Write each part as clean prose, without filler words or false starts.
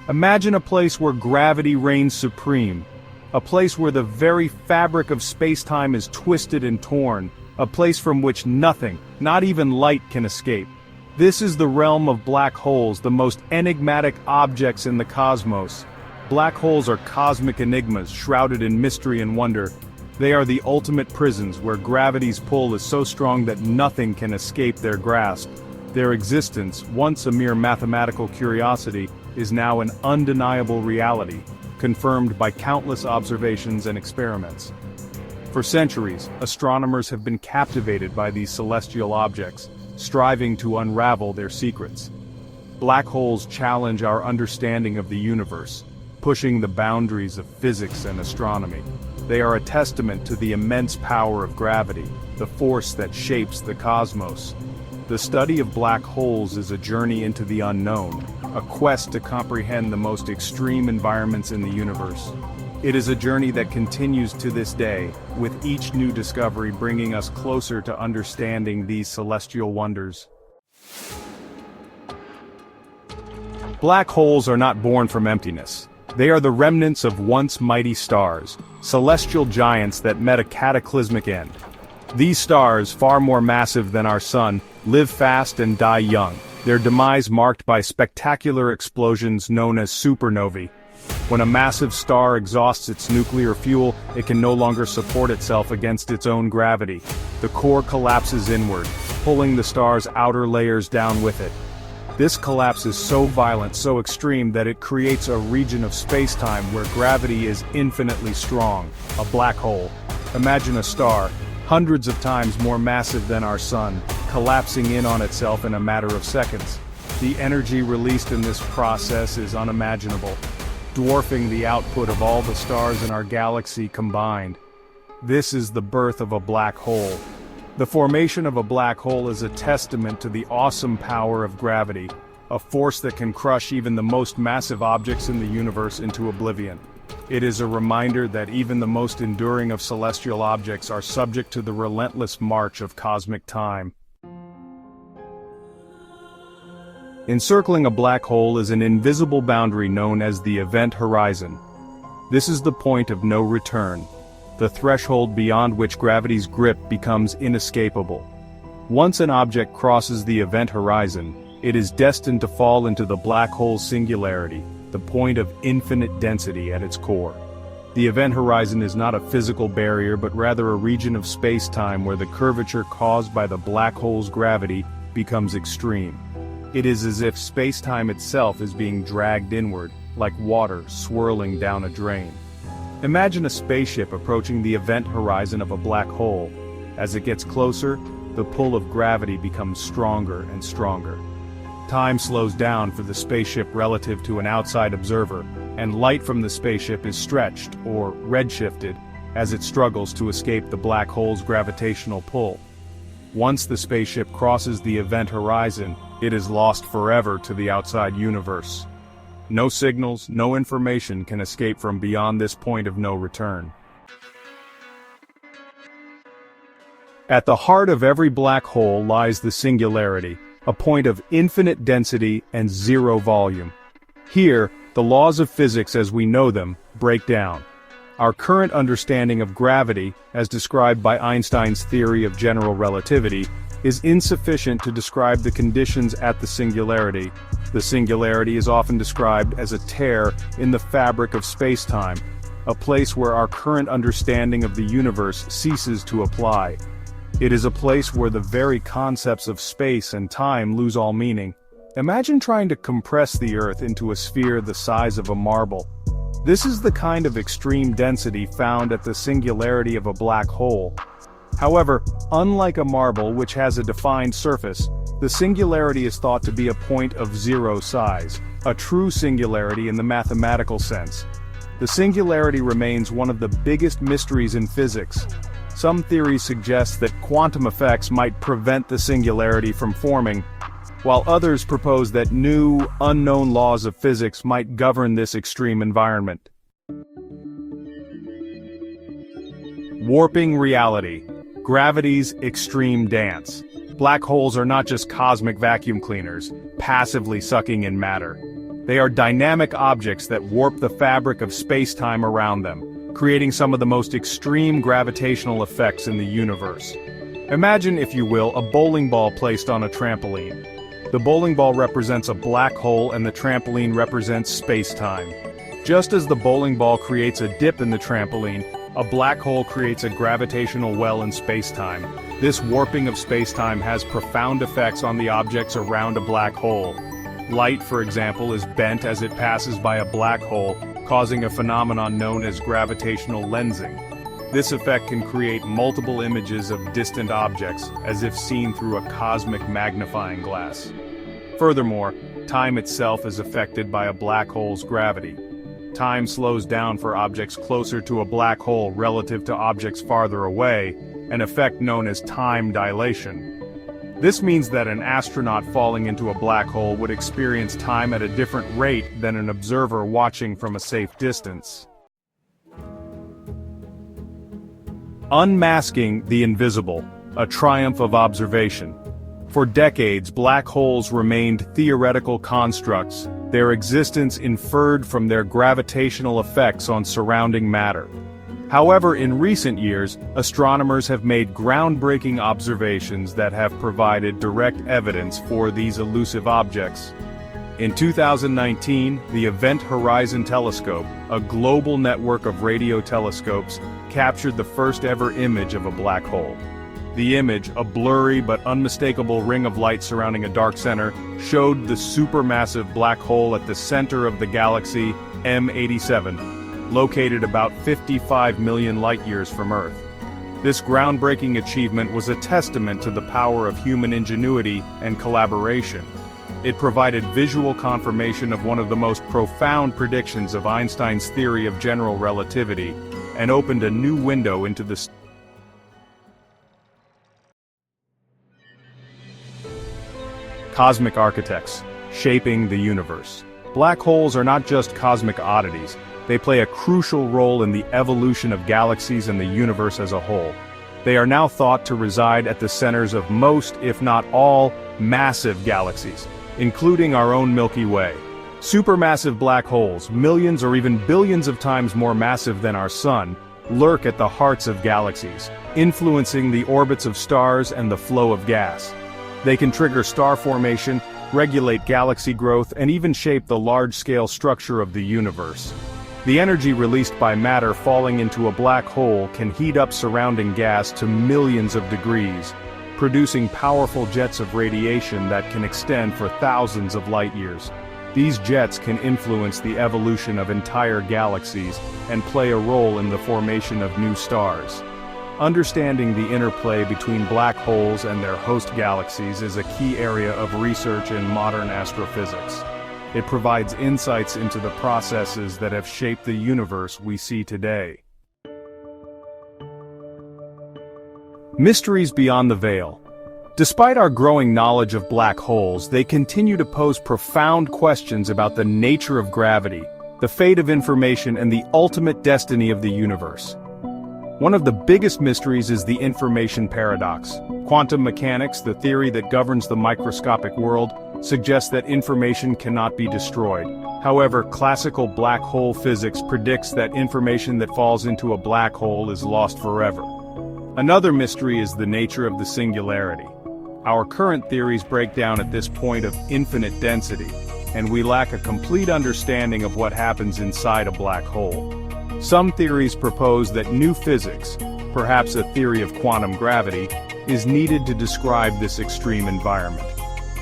Imagine a place where gravity reigns supreme. A place where the very fabric of space-time is twisted and torn. A place from which nothing, not even light, can escape. This is the realm of black holes, the most enigmatic objects in the cosmos. Black holes are cosmic enigmas shrouded in mystery and wonder. They are the ultimate prisons where gravity's pull is so strong that nothing can escape their grasp. Their existence, once a mere mathematical curiosity, is now an undeniable reality, confirmed by countless observations and experiments. For centuries, astronomers have been captivated by these celestial objects, striving to unravel their secrets. Black holes challenge our understanding of the universe, pushing the boundaries of physics and astronomy. They are a testament to the immense power of gravity, the force that shapes the cosmos. The study of black holes is a journey into the unknown, a quest to comprehend the most extreme environments in the universe. It is a journey that continues to this day, with each new discovery bringing us closer to understanding these celestial wonders. Black holes are not born from emptiness. They are the remnants of once mighty stars, celestial giants that met a cataclysmic end. These stars, far more massive than our sun, live fast and die young, their demise marked by spectacular explosions known as supernovae. When a massive star exhausts its nuclear fuel, it can no longer support itself against its own gravity. The core collapses inward, pulling the star's outer layers down with it. This collapse is so violent, so extreme, that it creates a region of space-time where gravity is infinitely strong, a black hole. Imagine a star, hundreds of times more massive than our sun, collapsing in on itself in a matter of seconds. The energy released in this process is unimaginable, dwarfing the output of all the stars in our galaxy combined. This is the birth of a black hole. The formation of a black hole is a testament to the awesome power of gravity, a force that can crush even the most massive objects in the universe into oblivion. It is a reminder that even the most enduring of celestial objects are subject to the relentless march of cosmic time. Encircling a black hole is an invisible boundary known as the event horizon. This is the point of no return, the threshold beyond which gravity's grip becomes inescapable. Once an object crosses the event horizon, it is destined to fall into the black hole's singularity, the point of infinite density at its core. The event horizon is not a physical barrier but rather a region of space-time where the curvature caused by the black hole's gravity becomes extreme. It is as if space-time itself is being dragged inward, like water swirling down a drain. Imagine a spaceship approaching the event horizon of a black hole. As it gets closer, the pull of gravity becomes stronger and stronger. Time slows down for the spaceship relative to an outside observer, and light from the spaceship is stretched, or redshifted, as it struggles to escape the black hole's gravitational pull. Once the spaceship crosses the event horizon, it is lost forever to the outside universe. No signals, no information can escape from beyond this point of no return. At the heart of every black hole lies the singularity, a point of infinite density and zero volume. Here, the laws of physics as we know them break down. Our current understanding of gravity, as described by Einstein's theory of general relativity, is insufficient to describe the conditions at the singularity. The singularity is often described as a tear in the fabric of space-time, a place where our current understanding of the universe ceases to apply. It is a place where the very concepts of space and time lose all meaning. Imagine trying to compress the Earth into a sphere the size of a marble. This is the kind of extreme density found at the singularity of a black hole. However, unlike a marble which has a defined surface, the singularity is thought to be a point of zero size, a true singularity in the mathematical sense. The singularity remains one of the biggest mysteries in physics. Some theories suggest that quantum effects might prevent the singularity from forming, while others propose that new, unknown laws of physics might govern this extreme environment. Warping reality. Gravity's extreme dance. Black holes are not just cosmic vacuum cleaners, passively sucking in matter. They are dynamic objects that warp the fabric of space-time around them, creating some of the most extreme gravitational effects in the universe. Imagine, if you will, a bowling ball placed on a trampoline. The bowling ball represents a black hole and the trampoline represents space-time. Just as the bowling ball creates a dip in the trampoline, a black hole creates a gravitational well in space-time. This warping of space-time has profound effects on the objects around a black hole. Light, for example, is bent as it passes by a black hole, causing a phenomenon known as gravitational lensing. This effect can create multiple images of distant objects, as if seen through a cosmic magnifying glass. Furthermore, time itself is affected by a black hole's gravity. Time slows down for objects closer to a black hole relative to objects farther away, an effect known as time dilation. This means that an astronaut falling into a black hole would experience time at a different rate than an observer watching from a safe distance. Unmasking the invisible, a triumph of observation. For decades, black holes remained theoretical constructs, their existence inferred from their gravitational effects on surrounding matter. However, in recent years, astronomers have made groundbreaking observations that have provided direct evidence for these elusive objects. In 2019, the Event Horizon Telescope, a global network of radio telescopes, captured the first-ever image of a black hole. The image, a blurry but unmistakable ring of light surrounding a dark center, showed the supermassive black hole at the center of the galaxy M87, located about 55 million light-years from Earth. This groundbreaking achievement was a testament to the power of human ingenuity and collaboration. It provided visual confirmation of one of the most profound predictions of Einstein's theory of general relativity, and opened a new window into the cosmic architects, shaping the universe. Black holes are not just cosmic oddities, they play a crucial role in the evolution of galaxies and the universe as a whole. They are now thought to reside at the centers of most, if not all, massive galaxies, including our own Milky Way. Supermassive black holes, millions or even billions of times more massive than our Sun, lurk at the hearts of galaxies, influencing the orbits of stars and the flow of gas. They can trigger star formation, regulate galaxy growth, and even shape the large-scale structure of the universe. The energy released by matter falling into a black hole can heat up surrounding gas to millions of degrees, producing powerful jets of radiation that can extend for thousands of light-years. These jets can influence the evolution of entire galaxies and play a role in the formation of new stars. Understanding the interplay between black holes and their host galaxies is a key area of research in modern astrophysics. It provides insights into the processes that have shaped the universe we see today. Mysteries beyond the veil. Despite our growing knowledge of black holes, they continue to pose profound questions about the nature of gravity, the fate of information, and the ultimate destiny of the universe. One of the biggest mysteries is the information paradox. Quantum mechanics, the theory that governs the microscopic world, suggests that information cannot be destroyed. However, classical black hole physics predicts that information that falls into a black hole is lost forever. Another mystery is the nature of the singularity. Our current theories break down at this point of infinite density, and we lack a complete understanding of what happens inside a black hole. Some theories propose that new physics, perhaps a theory of quantum gravity, is needed to describe this extreme environment.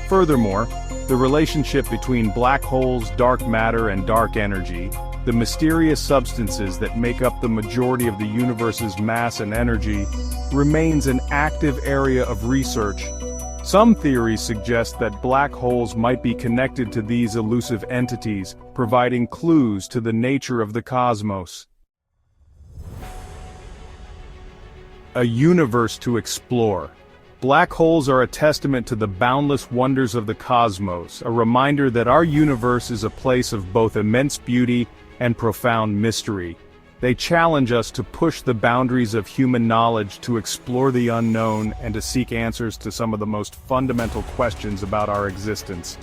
Furthermore, the relationship between black holes, dark matter, and dark energy, the mysterious substances that make up the majority of the universe's mass and energy, remains an active area of research. Some theories suggest that black holes might be connected to these elusive entities, providing clues to the nature of the cosmos. A universe to explore. Black holes are a testament to the boundless wonders of the cosmos, a reminder that our universe is a place of both immense beauty and profound mystery. They challenge us to push the boundaries of human knowledge, to explore the unknown, and to seek answers to some of the most fundamental questions about our existence.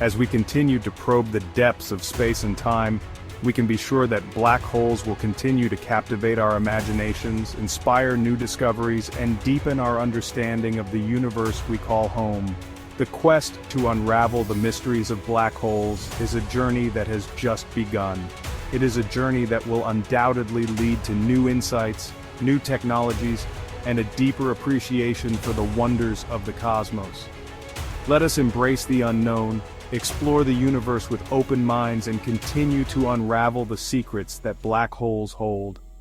As we continue to probe the depths of space and time, we can be sure that black holes will continue to captivate our imaginations, inspire new discoveries, and deepen our understanding of the universe we call home. The quest to unravel the mysteries of black holes is a journey that has just begun. It is a journey that will undoubtedly lead to new insights, new technologies, and a deeper appreciation for the wonders of the cosmos. Let us embrace the unknown, explore the universe with open minds, and continue to unravel the secrets that black holes hold.